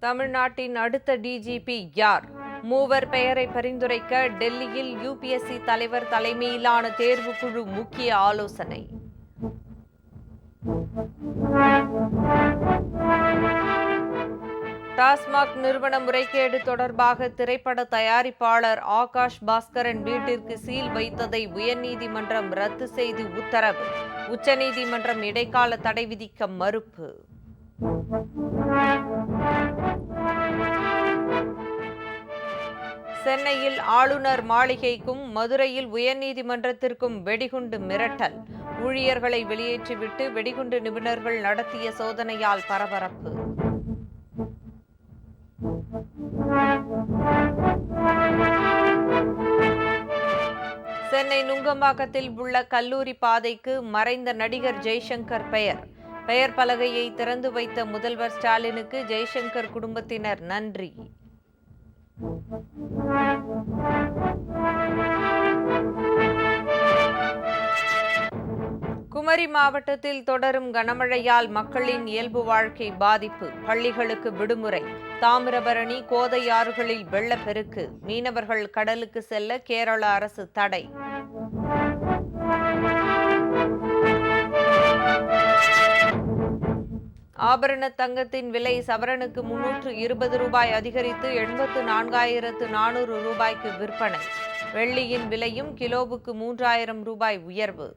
தமிழ்நாட்டின் அடுத்த டிஜிபி யார்? மூவர் பெயரை பரிந்துரைக்க டெல்லியில் யுபிஎஸ்சி தலைவர் தலைமையிலான தேர்வுக்குழு முக்கிய ஆலோசனை. டாஸ்மாக் நிறுவன முறைகேடு தொடர்பாக திரைப்பட தயாரிப்பாளர் ஆகாஷ் பாஸ்கரன் வீட்டிற்கு சீல் வைத்ததை உயர்நீதிமன்றம் ரத்து செய்து உத்தரவு. உச்சநீதிமன்றம் இடைக்கால தடை விதிக்க மறுப்பு. சென்னையில் ஆளுநர் மாளிகைக்கும் மதுரையில் உயர்நீதிமன்றத்திற்கும் வெடிகுண்டு மிரட்டல். ஊழியர்களை வெளியேற்றிவிட்டு வெடிகுண்டு நிபுணர்கள் நடத்திய சோதனையால் பரபரப்பு. சென்னை நுங்கம்பாக்கத்தில் உள்ள கல்லூரி பாதைக்கு மறைந்த நடிகர் ஜெய்சங்கர் பெயர் பலகையை திறந்து வைத்த முதல்வர் ஸ்டாலினுக்கு ஜெய்சங்கர் குடும்பத்தினர் நன்றி. குமரி மாவட்டத்தில் தொடரும் கனமழையால் மக்களின் இயல்பு வாழ்க்கை பாதிப்பு. பள்ளிகளுக்கு விடுமுறை. தாமிரபரணி, கோதை ஆறுகளில் வெள்ளப்பெருக்கு. மீனவர்கள் கடலுக்கு செல்ல கேரள அரசு தடை. ஆபரண தங்கத்தின் விலை சவரனுக்கு 320 ரூபாய் அதிகரித்து 84,400 ரூபாய்க்கு விற்பனை. வெள்ளியின் விலையும் கிலோவுக்கு 3000 ரூபாய் உயர்வு.